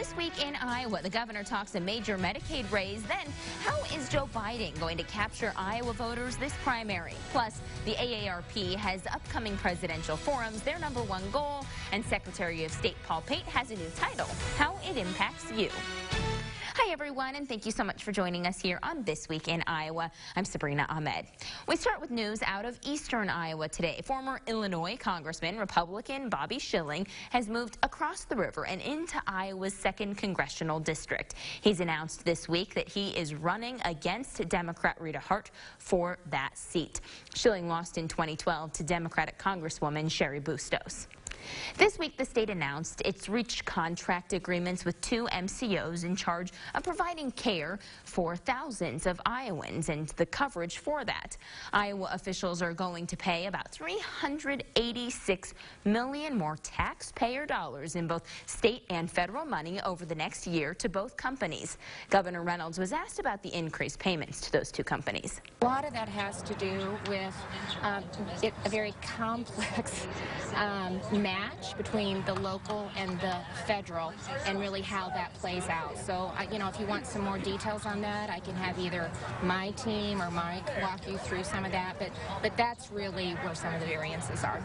This week in Iowa, the governor talks a major Medicaid raise. Then, how is Joe Biden going to capture Iowa voters this primary? Plus, the AARP has upcoming presidential forums, their #1 goal, and Secretary of State Paul Pate has a new title, How It Impacts You. Hi, everyone, and thank you so much for joining us here on This Week in Iowa. I'm Sabrina Ahmed. We start with news out of eastern Iowa today. Former Illinois Congressman, Republican Bobby Schilling, has moved across the river and into Iowa's 2nd Congressional District. He's announced this week that he is running against Democrat Rita Hart for that seat. Schilling lost in 2012 to Democratic Congresswoman Cheri Bustos. This week, the state announced it's reached contract agreements with 2 MCOs in charge of providing care for thousands of Iowans and the coverage for that. Iowa officials are going to pay about $386 million more taxpayer dollars in both state and federal money over the next year to both companies. Governor Reynolds was asked about the increased payments to those 2 companies. A lot of that has to do with a very complex match between the local and the federal, and really how that plays out. So, if you want some more details on that, I can have either my team or Mike walk you through some of that, but that's really where some of the variances are.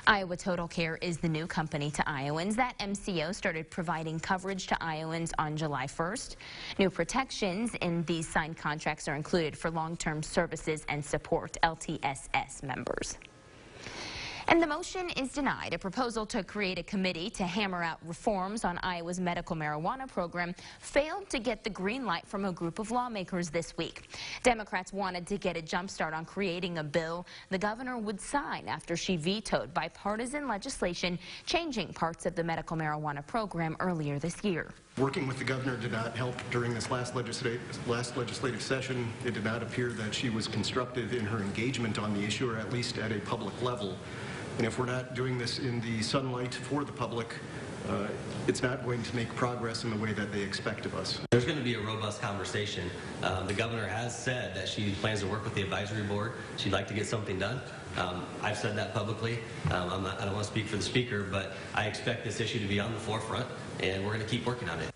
Iowa Total Care is the new company to Iowans. That MCO started providing coverage to Iowans on July 1st. New protections in these signed contracts are included for long-term services and support LTSS members. And the motion is denied. A proposal to create a committee to hammer out reforms on Iowa's medical marijuana program failed to get the green light from a group of lawmakers this week. Democrats wanted to get a jump start on creating a bill the governor would sign after she vetoed bipartisan legislation changing parts of the medical marijuana program earlier this year. Working with the governor did not help during this last legislative session. It did not appear that she was constructive in her engagement on the issue, or at least at a public level. And if we're not doing this in the sunlight for the public, it's not going to make progress in the way that they expect of us. There's going to be a robust conversation. The governor has said that she plans to work with the advisory board. She'd like to get something done. I've said that publicly. I don't want to speak for the speaker, but I expect this issue to be on the forefront, and we're going to keep working on it.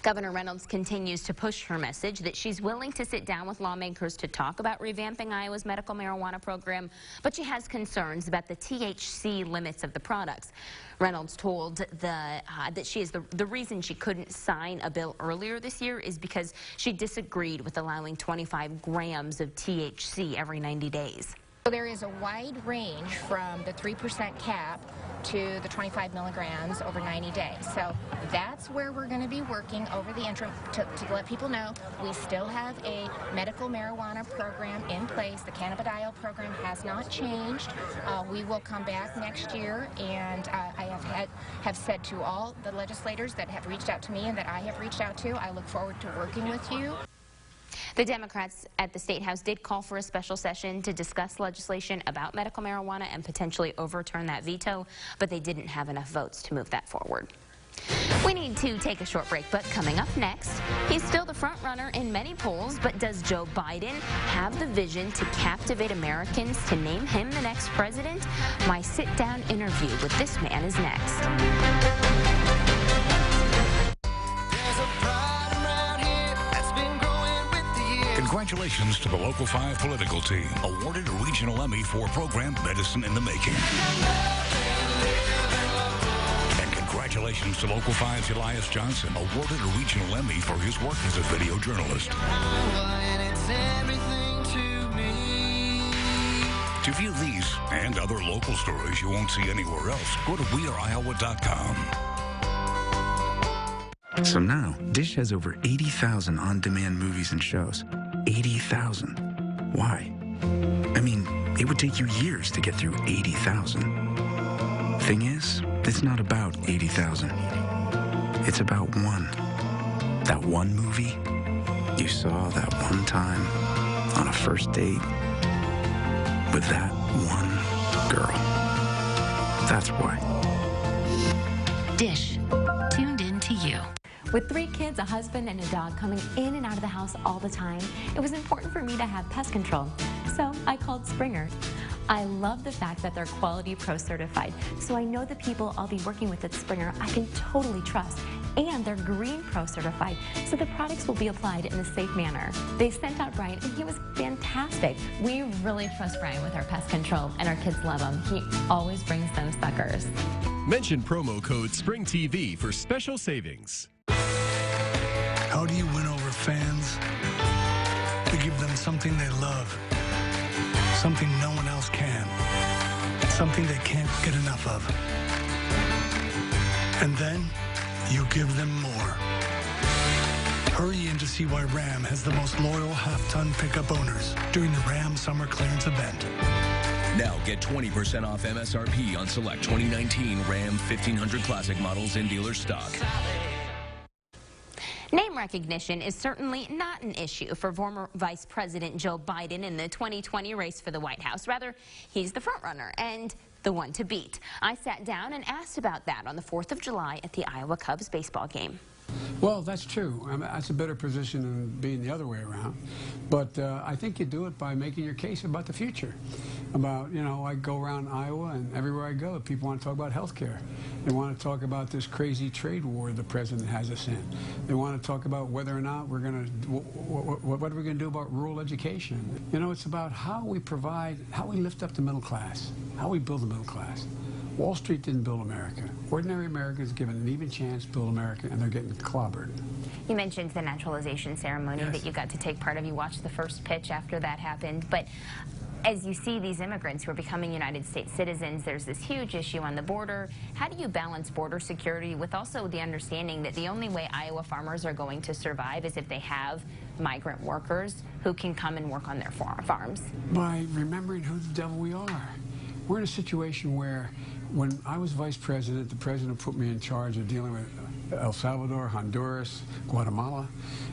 Governor Reynolds continues to push her message that she's willing to sit down with lawmakers to talk about revamping Iowa's medical marijuana program, but she has concerns about the THC limits of the products. Reynolds told that she is the reason she couldn't sign a bill earlier this year is because she disagreed with allowing 25 grams of THC every 90 days. So there is a wide range from the 3% cap to the 25 milligrams over 90 days. So that's where we're going to be working over the interim to let people know we still have a medical marijuana program in place. The cannabidiol program has not changed. We will come back next year, and I have said to all the legislators that have reached out to me and that I have reached out to, I look forward to working with you. The Democrats at the State House did call for a special session to discuss legislation about medical marijuana and potentially overturn that veto, but they didn't have enough votes to move that forward. We need to take a short break, but coming up next, he's still the front runner in many polls, but does Joe Biden have the vision to captivate Americans to name him the next president? My sit-down interview with this man is next. Congratulations to the Local 5 political team, awarded a regional Emmy for program Medicine in the Making. And congratulations to Local 5's Elias Johnson, awarded a regional Emmy for his work as a video journalist. To view these and other local stories you won't see anywhere else, go to weareiowa.com. So now, Dish has over 80,000 on-demand movies and shows. 80,000. Why? I mean, it would take you years to get through 80,000. Thing is, it's not about 80,000. It's about one. That one movie you saw that one time on a first date with that one girl. That's why. Dish. Tuned in to you. With 3 kids, a husband, and a dog coming in and out of the house all the time, it was important for me to have pest control. So I called Springer. I love the fact that they're Quality Pro certified, so I know the people I'll be working with at Springer I can totally trust. And they're Green Pro certified, so the products will be applied in a safe manner. They sent out Brian, and he was fantastic. We really trust Brian with our pest control, and our kids love him. He always brings them suckers. Mention promo code SPRINGTV for special savings. How do you win over fans? To give them something they love, something no one else can, something they can't get enough of. And then you give them more. Hurry in to see why Ram has the most loyal half-ton pickup owners during the Ram Summer Clearance event. Now get 20% off MSRP on select 2019 Ram 1500 Classic models in dealer stock. Name recognition is certainly not an issue for former Vice President Joe Biden in the 2020 race for the White House. Rather, he's the frontrunner and the one to beat. I sat down and asked about that on the 4th of July at the Iowa Cubs baseball game. Well, that's true. I mean, that's a better position than being the other way around. But I think you do it by making your case about the future. About, you know, I go around Iowa, and everywhere I go, people want to talk about health care. They want to talk about this crazy trade war the president has us in. They want to talk about whether or not we're going to, what are we going to do about rural education. You know, it's about how we provide, how we lift up the middle class, how we build the middle class. Wall Street didn't build America. Ordinary Americans given an even chance to build America, and they're getting clobbered. You mentioned the naturalization ceremony that you got to take part of. You watched the first pitch after that happened. But as you see these immigrants who are becoming United States citizens, there's this huge issue on the border. How do you balance border security with also the understanding that the only way Iowa farmers are going to survive is if they have migrant workers who can come and work on their farms? By remembering who the devil we are. We're in a situation where when I was vice president, the president put me in charge of dealing with El Salvador, Honduras, Guatemala,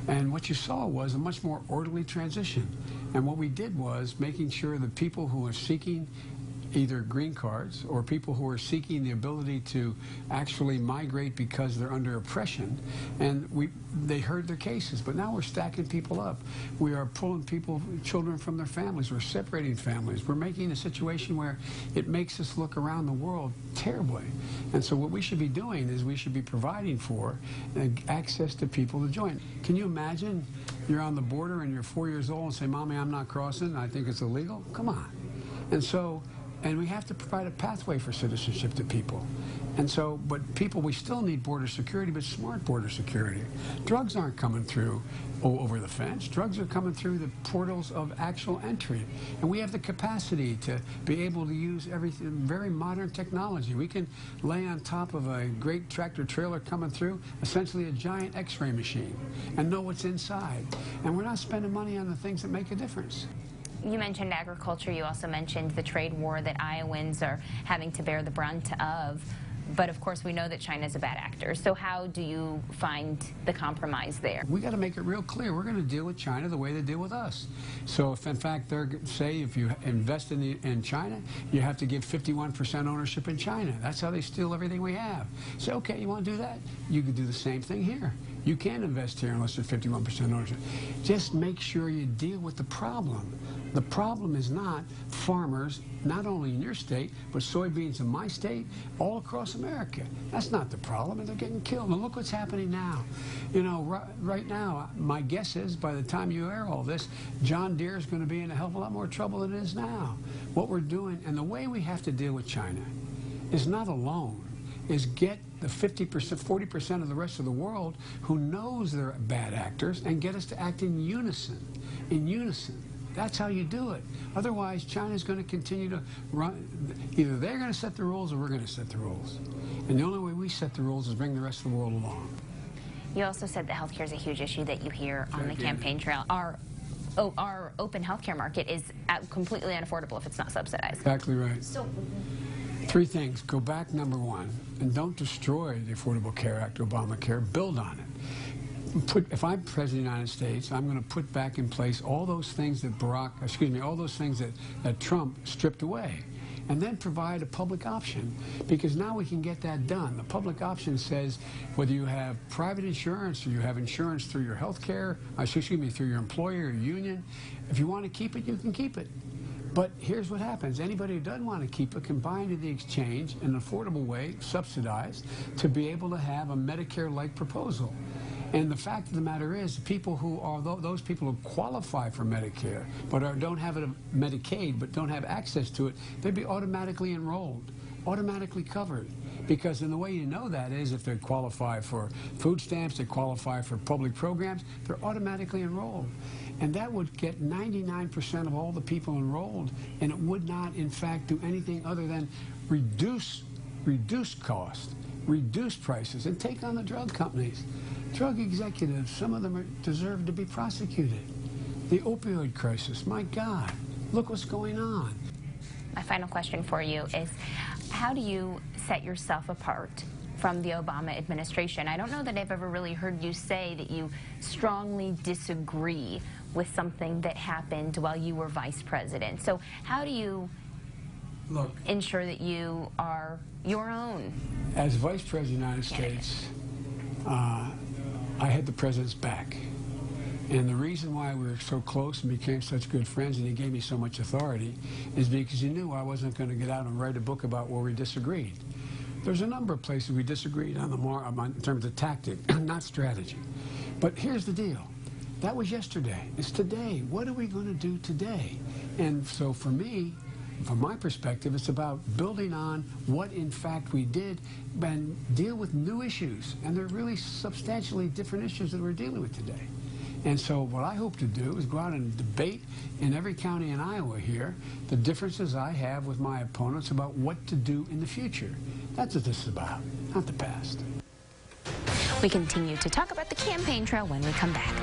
and what you saw was a much more orderly transition. And what we did was making sure that people who are seeking either green cards or people who are seeking the ability to actually migrate because they're under oppression, and they heard their cases, but now we're stacking people up. We are pulling children from their families. We're separating families. We're making a situation where it makes us look around the world terribly. And so what we should be doing is we should be providing for access to people to join. Can you imagine you're on the border and you're 4 years old and say, "Mommy, I'm not crossing. I think it's illegal." Come on. And we have to provide a pathway for citizenship to people. And so, but people, we still need border security, but smart border security. Drugs aren't coming through over the fence. Drugs are coming through the portals of actual entry. And we have the capacity to be able to use everything, very modern technology. We can lay on top of a great tractor trailer coming through, essentially a giant x-ray machine, and know what's inside. And we're not spending money on the things that make a difference. You mentioned agriculture. You also mentioned the trade war that Iowans are having to bear the brunt of. But of course, we know that China's a bad actor. So how do you find the compromise there? We got to make it real clear. We're going to deal with China the way they deal with us. So if in fact they're say if you invest in China, you have to give 51% ownership in China. That's how they steal everything we have. So okay, you want to do that? You can do the same thing here. You can't invest here unless there's 51% ownership. Just make sure you deal with the problem. The problem is not farmers, not only in your state, but soybeans in my state, all across America. That's not the problem, and they're getting killed. And look what's happening now. You know, right now, my guess is by the time you air all this, John Deere is going to be in a hell of a lot more trouble than it is now. What we're doing, and the way we have to deal with China, is not alone. Is get the 50%, 40% of the rest of the world who knows they're bad actors and get us to act in unison. In unison. That's how you do it. Otherwise, China's going to continue to run. Either they're going to set the rules or we're going to set the rules. And the only way we set the rules is bring the rest of the world along. You also said that healthcare is a huge issue that you hear on the campaign trail. Our open healthcare market is completely unaffordable if it's not subsidized. Exactly right. So, three things. Go back, number one, and don't destroy the Affordable Care Act, Obamacare. Build on it. If I'm President of the United States, I'm going to put back in place all those things that all those things that Trump stripped away. And then provide a public option, because now we can get that done. The public option says whether you have private insurance or you have insurance through your health care, through your employer or union, if you want to keep it, you can keep it. But here's what happens. Anybody who doesn't want to keep it can buy into the exchange in an affordable way, subsidized, to be able to have a Medicare-like proposal. And the fact of the matter is, people who are those people who qualify for Medicare but don't have a Medicaid but don't have access to it, they'd be automatically enrolled, automatically covered. Because in the way you know that is if they qualify for food stamps, they qualify for public programs, they're automatically enrolled. And that would get 99% of all the people enrolled, and it would not, in fact, do anything other than reduce cost, reduce prices, and take on the drug companies. Drug executives, some of them deserve to be prosecuted. The opioid crisis, my God, look what's going on. My final question for you is, how do you set yourself apart from the Obama administration? I don't know that I've ever really heard you say that you strongly disagree with something that happened while you were vice president. So how do you ensure that you are your own? As vice president of the United States, I had the president's back. And the reason why we were so close and became such good friends and he gave me so much authority is because he knew I wasn't going to get out and write a book about where we disagreed. There's a number of places we disagreed on in terms of tactic, not strategy. But here's the deal. That was yesterday. It's today. What are we going to do today? And so for me, from my perspective, it's about building on what, in fact, we did and deal with new issues. And they're really substantially different issues that we're dealing with today. And so what I hope to do is go out and debate in every county in Iowa here the differences I have with my opponents about what to do in the future. That's what this is about, not the past. We continue to talk about the campaign trail when we come back.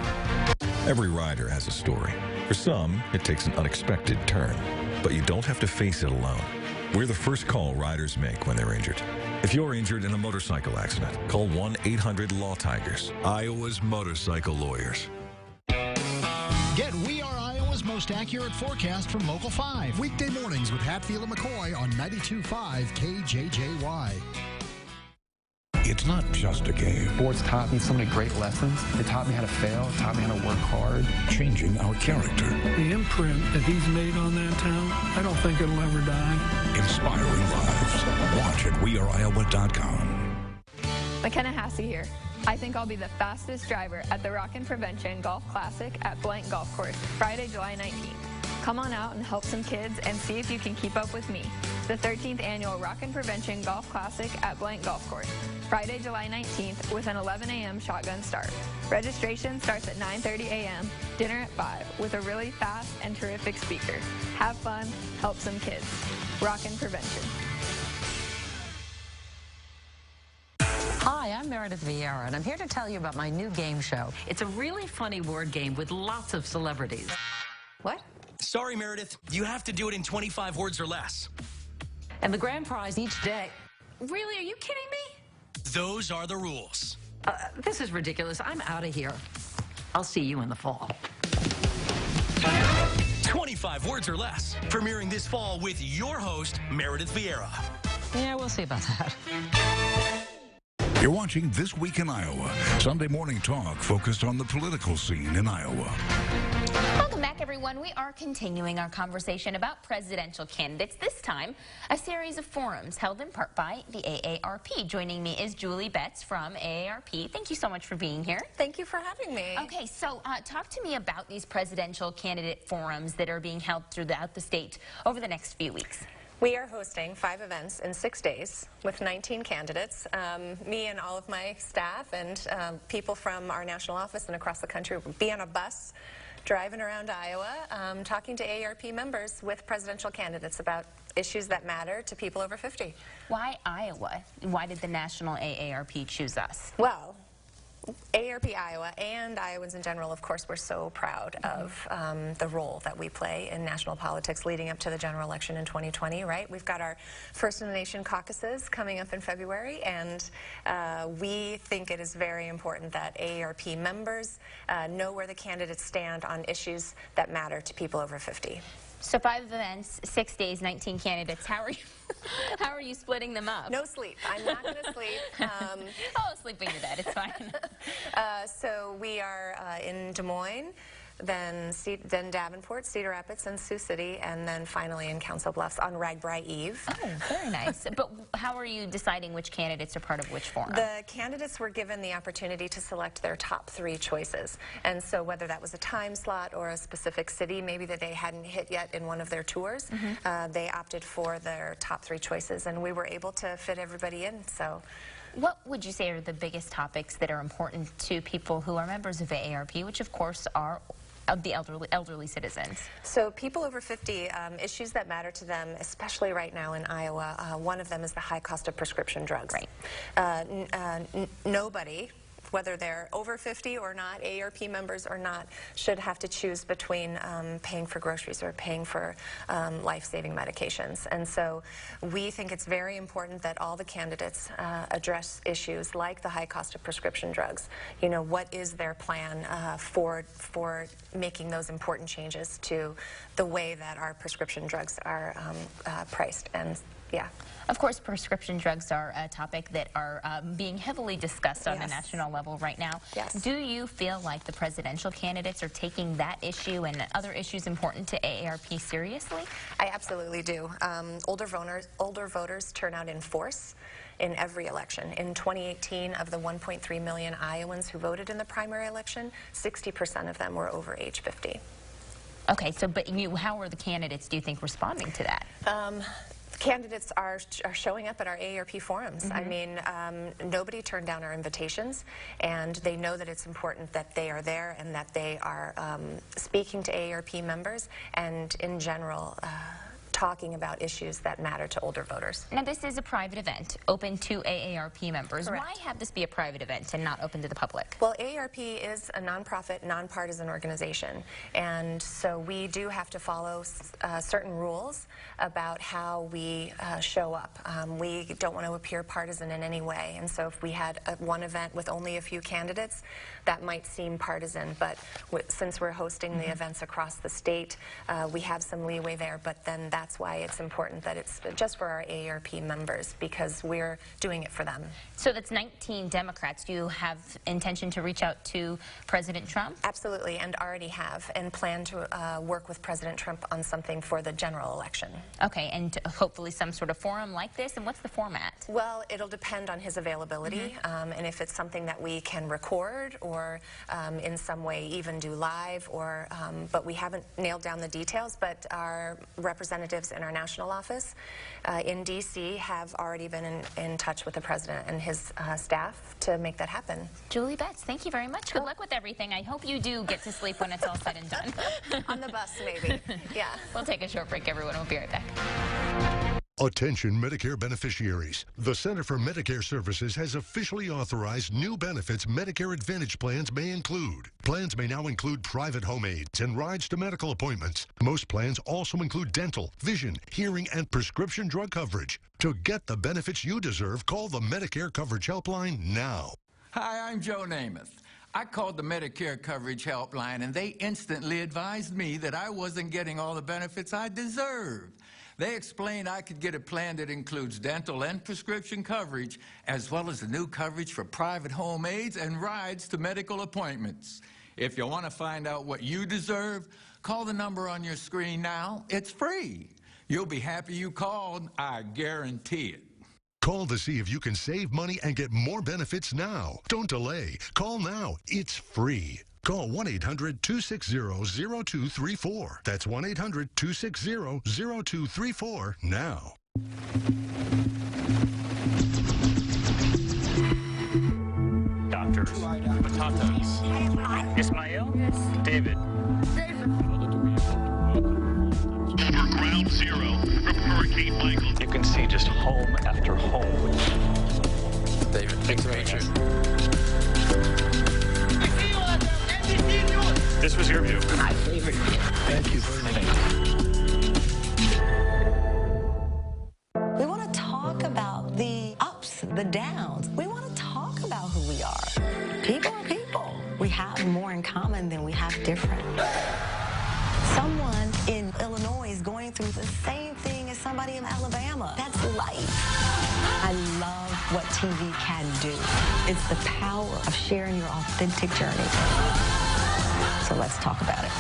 Every rider has a story. For some, it takes an unexpected turn. But you don't have to face it alone. We're the first call riders make when they're injured. If you're injured in a motorcycle accident, call 1-800-LAW-TIGERS, Iowa's motorcycle lawyers. Get We Are Iowa's most accurate forecast from Local 5. Weekday mornings with Hatfield and McCoy on 92.5 KJJY. It's not just a game. Sports taught me so many great lessons. It taught me how to fail. It taught me how to work hard. Changing our character. The imprint that he's made on that town, I don't think it'll ever die. Inspiring lives. Watch at weareiowa.com. McKenna Hassey here. I think I'll be the fastest driver at the Rockin' Prevention Golf Classic at Blank Golf Course, Friday, July 19th. Come on out and help some kids and see if you can keep up with me. The 13th Annual Rockin' Prevention Golf Classic at Blank Golf Course, Friday, July 19th with an 11 a.m. shotgun start. Registration starts at 9:30 a.m., dinner at 5 with a really fast and terrific speaker. Have fun, help some kids. Rockin' Prevention. Hi, I'm Meredith Vieira, and I'm here to tell you about my new game show. It's a really funny word game with lots of celebrities. What? Sorry, Meredith. You have to do it in 25 words or less. And the grand prize each day. Really? Are you kidding me? Those are the rules. This is ridiculous. I'm out of here. I'll see you in the fall. 25 words or less. Premiering this fall with your host, Meredith Vieira. Yeah, we'll see about that. You're watching This Week in Iowa, Sunday morning talk focused on the political scene in Iowa. Welcome back, everyone. We are continuing our conversation about presidential candidates. This time, a series of forums held in part by the AARP. Joining me is Julie Betts from AARP. Thank you so much for being here. Thank you for having me. Okay, so talk to me about these presidential candidate forums that are being held throughout the state over the next few weeks. We are hosting 5 events in 6 days with 19 candidates. Me and all of my staff and people from our national office and across the country will be on a bus driving around Iowa, talking to AARP members with presidential candidates about issues that matter to people over 50. Why Iowa? Why did the national AARP choose us? Well, AARP Iowa and Iowans in general, of course, we're so proud of the role that we play in national politics leading up to the general election in 2020, right? We've got our First in the Nation caucuses coming up in February, and we think it is very important that AARP members know where the candidates stand on issues that matter to people over 50. So 5 events, 6 days, 19 candidates. How are you splitting them up? No sleep. I'm not going to sleep. Oh, sleep in your bed. It's fine. So we are in Des Moines, then Davenport, Cedar Rapids, and Sioux City, and then finally in Council Bluffs on RAGBRAI Eve. Oh, very nice. But how are you deciding which candidates are part of which forum? The candidates were given the opportunity to select their top 3 choices. And so whether that was a time slot or a specific city, maybe that they hadn't hit yet in one of their tours, they opted for their top 3 choices, and we were able to fit everybody in. So, what would you say are the biggest topics that are important to people who are members of AARP, which of course are of the elderly citizens? So people over 50, issues that matter to them, especially right now in Iowa, one of them is the high cost of prescription drugs. Right. Nobody, whether they're over 50 or not, AARP members or not, should have to choose between paying for groceries or paying for life-saving medications. And so we think it's very important that all the candidates address issues like the high cost of prescription drugs. You know, what is their plan for making those important changes to the way that our prescription drugs are priced? And yeah. Of course, prescription drugs are a topic that are being heavily discussed on a national level right now. Yes. Do you feel like the presidential candidates are taking that issue and other issues important to AARP seriously? I absolutely do. Older voters turn out in force in every election. In 2018, of the 1.3 million Iowans who voted in the primary election, 60% of them were over age 50. Okay, so but how are the candidates, do you think, responding to that? Candidates are showing up at our AARP forums. I mean, nobody turned down our invitations, and they know that it's important that they are there and that they are speaking to AARP members and, in general, talking about issues that matter to older voters. Now, this is a private event, open to AARP members. Correct. Why have this be a private event and not open to the public? Well, AARP is a nonprofit, nonpartisan organization, and so we do have to follow certain rules about how we show up. We don't want to appear partisan in any way, and so if we had one event with only a few candidates, that might seem partisan, but since we're hosting the events across the state, we have some leeway there, but then that's why it's important that it's just for our AARP members, because we're doing it for them. So that's 19 Democrats. Do you have intention to reach out to President Trump? Absolutely, and already have, and plan to work with President Trump on something for the general election. Okay, and hopefully some sort of forum like this, and what's the format? Well, it'll depend on his availability, and if it's something that we can record or in some way even do live, or but we haven't nailed down the details, but our representatives in our national office in D.C. have already been in touch with the president and his staff to make that happen. Julie Betts, thank you very much. Good luck with everything. I hope you do get to sleep when it's all said and done. On the bus, maybe. Yeah. We'll take a short break, everyone. We'll be right back. Attention Medicare beneficiaries. The Center for Medicare Services has officially authorized new benefits Medicare Advantage plans may include. Plans may now include private home aids and rides to medical appointments. Most plans also include dental, vision, hearing, and prescription drug coverage. To get the benefits you deserve, call the Medicare Coverage Helpline now. Hi, I'm Joe Namath. I called the Medicare Coverage Helpline, and they instantly advised me that I wasn't getting all the benefits I deserved. They explained I could get a plan that includes dental and prescription coverage, as well as the new coverage for private home aids and rides to medical appointments. If you want to find out what you deserve, call the number on your screen now. It's free. You'll be happy you called, I guarantee it. Call to see if you can save money and get more benefits now. Don't delay. Call now. It's free. Call 1-800-260-0234. That's 1-800-260-0234 now. Doctors, Batatas, Ismail, David. Over ground zero from Hurricane Michael. You can see just home after home. David, thanks very much. This was your view. My favorite view. Thank you very much. We want to talk about the ups, the downs. We want to talk about who we are. People are people. We have more in common than we have different. Someone in Illinois is going through the same thing as somebody in Alabama. That's life. I love what TV can do. It's the power of sharing your authentic journey. So let's talk about it.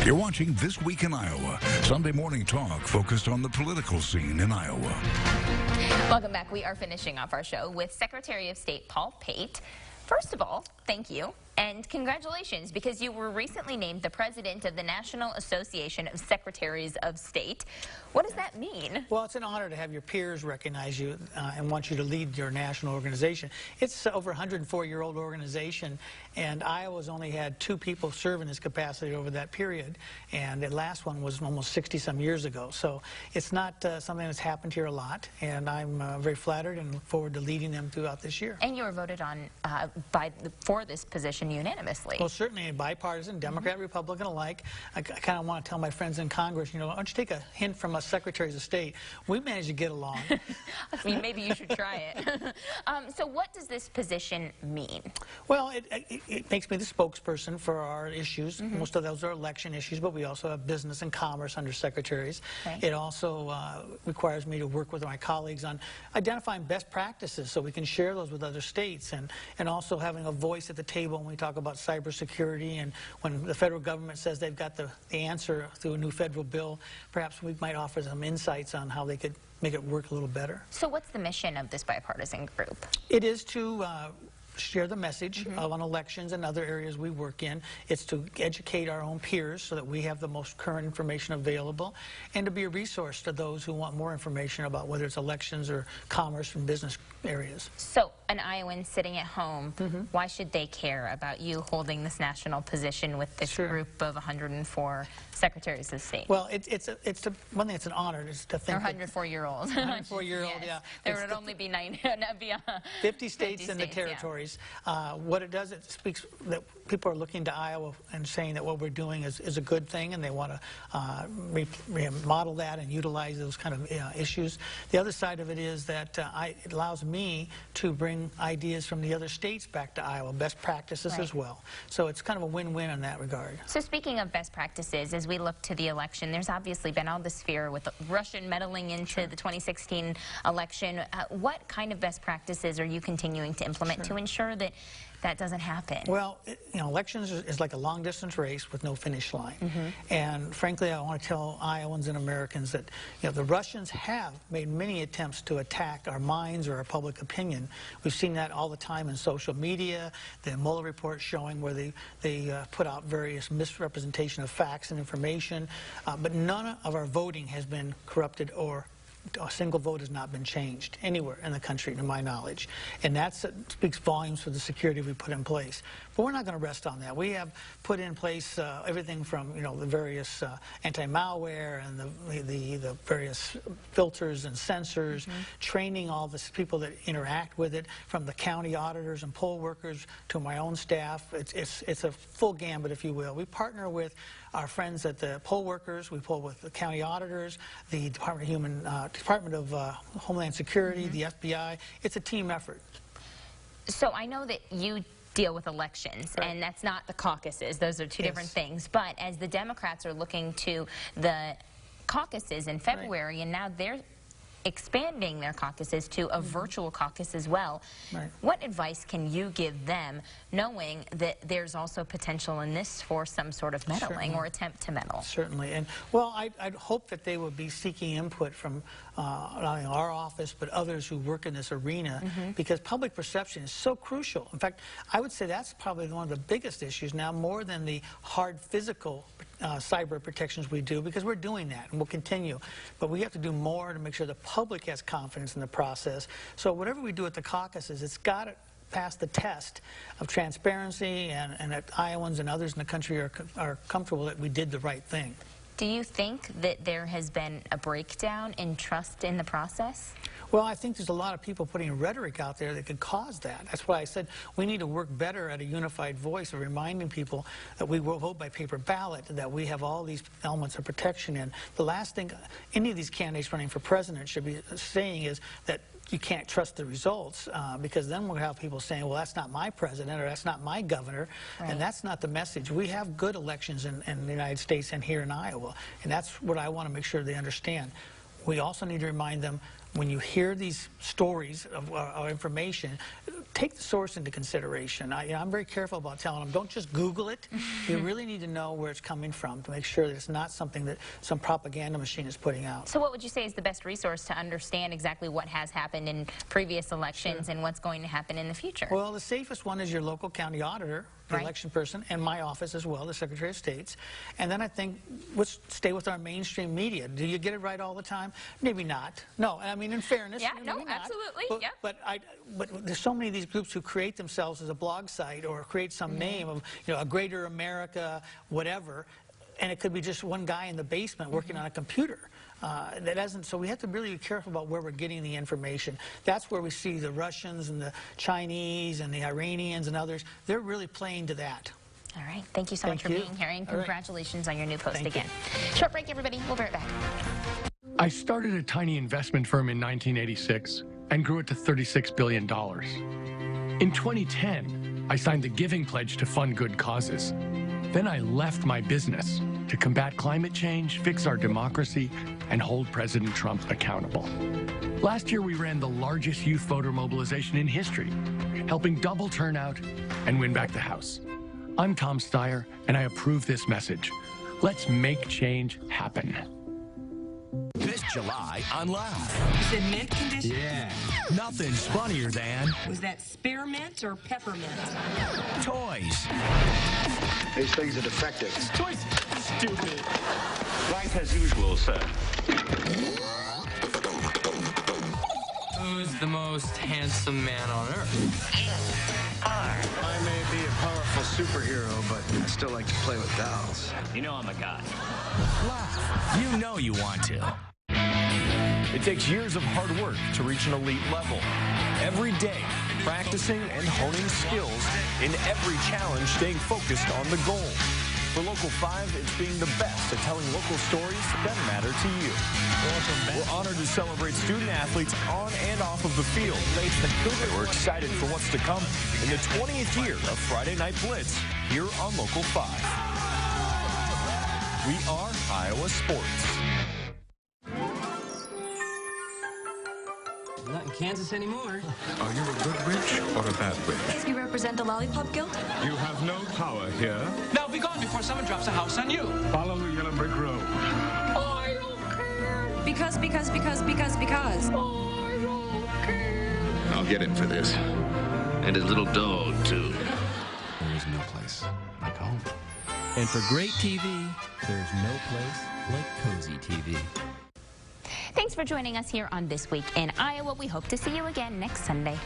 You're watching This Week in Iowa, Sunday morning talk focused on the political scene in Iowa. Welcome back. We are finishing off our show with Secretary of State Paul Pate. First of all, thank you and congratulations, because you were recently named the president of the National Association of Secretaries of State. What does that mean? Well, it's an honor to have your peers recognize you and want you to lead your national organization. It's over a 104-year-old organization, and Iowa's only had 2 people serve in this capacity over that period, and the last one was almost 60-some years ago. So it's not something that's happened here a lot, and I'm very flattered and look forward to leading them throughout this year. And you were voted on for this position unanimously. Well, certainly bipartisan, Democrat, Republican alike. I kind of want to tell my friends in Congress, you know, why don't you take a hint from us secretaries of state? We managed to get along. I mean, maybe you should try it. So what does this position mean? Well, it makes me the spokesperson for our issues. Most of those are election issues, but we also have business and commerce under secretaries. Right. It also requires me to work with my colleagues on identifying best practices so we can share those with other states, and also having a voice at the table when we talk about cybersecurity, and when the federal government says they've got the answer through a new federal bill, perhaps we might offer some insights on how they could make it work a little better. So what's the mission of this bipartisan group? It is to share the message on elections and other areas we work in. It's to educate our own peers so that we have the most current information available, and to be a resource to those who want more information about whether it's elections or commerce and business areas. So an Iowan sitting at home, why should they care about you holding this national position with this group of 104 secretaries of state? Well, one thing, it's an honor is to think. Or 104-year-old. 104-year-old, yes. yeah. There would only be 50 states and the territories. Yeah. What it does, it speaks that people are looking to Iowa and saying that what we're doing is a good thing, and they want to remodel that and utilize those kind of issues. The other side of it is that it allows me to bring ideas from the other states back to Iowa, best practices as well. So it's kind of a win-win in that regard. So speaking of best practices, as we look to the election, there's obviously been all this fear with Russian meddling into the 2016 election. What kind of best practices are you continuing to implement to ensure that that doesn't happen? Well, you know, elections is like a long-distance race with no finish line. And frankly, I want to tell Iowans and Americans that, you know, the Russians have made many attempts to attack our minds or our public opinion. We've seen that all the time in social media, the Mueller report showing where they put out various misrepresentation of facts and information, but none of our voting has been corrupted, or a single vote has not been changed anywhere in the country, to my knowledge. And that speaks volumes for the security we put in place. But we're not going to rest on that. We have put in place everything from, you know, the various anti-malware and the various filters and sensors, training all the people that interact with it, from the county auditors and poll workers to my own staff. It's a full gambit, if you will. We partner with our friends at the poll workers. We pull with the county auditors, the Department of Homeland Security, the FBI. It's a team effort. So I know that you deal with elections, and that's not the caucuses. Those are two different things. But as the Democrats are looking to the caucuses in February, and now they're expanding their caucuses to a virtual caucus as well. What advice can you give them, knowing that there's also potential in this for some sort of meddling or attempt to meddle? Certainly. And, well, I'd hope that they would be seeking input from not only our office, but others who work in this arena, because public perception is so crucial. In fact, I would say that's probably one of the biggest issues now, more than the hard physical cyber protections we do, because we're doing that and we'll continue. But we have to do more to make sure the public has confidence in the process. So whatever we do at the caucuses, it's got to pass the test of transparency, and that Iowans and others in the country are comfortable that we did the right thing. Do you think that there has been a breakdown in trust in the process? Well, I think there's a lot of people putting rhetoric out there that could cause that. That's why I said we need to work better at a unified voice of reminding people that we will vote by paper ballot, that we have all these elements of protection in. The last thing any of these candidates running for president should be saying is that you can't trust the results, because then we'll have people saying, well, that's not my president, or that's not my governor, and that's not the message. We have good elections in the United States and here in Iowa, and that's what I want to make sure they understand. We also need to remind them when you hear these stories of information, take the source into consideration. I'm very careful about telling them, don't just Google it. You really need to know where it's coming from to make sure that it's not something that some propaganda machine is putting out. So what would you say is the best resource to understand exactly what has happened in previous elections and what's going to happen in the future? Well, the safest one is your local county auditor, the election person, and my office as well, the Secretary of State's. And then I think let's stay with our mainstream media. Do you get it right all the time? Maybe not. No, I mean, in fairness, no, absolutely. But there's so many of these groups who create themselves as a blog site or create some name of, a Greater America, whatever, and it could be just one guy in the basement working on a computer. So we have to really be careful about where we're getting the information. That's where we see the Russians and the Chinese and the Iranians and others. They're really playing to that. All right. Thank you so much for being here, and congratulations on your new post again. Short break, everybody. We'll be right back. I started a tiny investment firm in 1986 and grew it to $36 billion. In 2010, I signed the Giving Pledge to fund good causes. Then I left my business to combat climate change, fix our democracy, and hold President Trump accountable. Last year, we ran the largest youth voter mobilization in history, helping double turnout and win back the House. I'm Tom Steyer, and I approve this message. Let's make change happen. This July on Laugh. Is it mint condition? Yeah. Nothing's funnier than Was that spearmint or peppermint? toys. These things are defective. Toys, stupid. Life as usual, sir. Who's the most handsome man on earth? I may be a powerful superhero, but I still like to play with dolls. You know I'm a guy. Laugh. You know you want to. It takes years of hard work to reach an elite level. Every day, practicing and honing skills. In every challenge, staying focused on the goal. For Local 5, it's being the best at telling local stories that matter to you. We're honored to celebrate student athletes on and off of the field. We're excited for what's to come in the 20th year of Friday Night Blitz here on Local 5. We are Iowa Sports. Not in Kansas anymore. Are you a good witch or a bad witch? You represent the Lollipop Guild? You have no power here. Now be gone before someone drops a house on you. Follow the yellow brick road. I don't care. Because. I don't care. I'll get him for this. And his little dog, too. There is no place like home. And for great TV, there's no place like Cozy TV. Thanks for joining us here on This Week in Iowa. We hope to see you again next Sunday.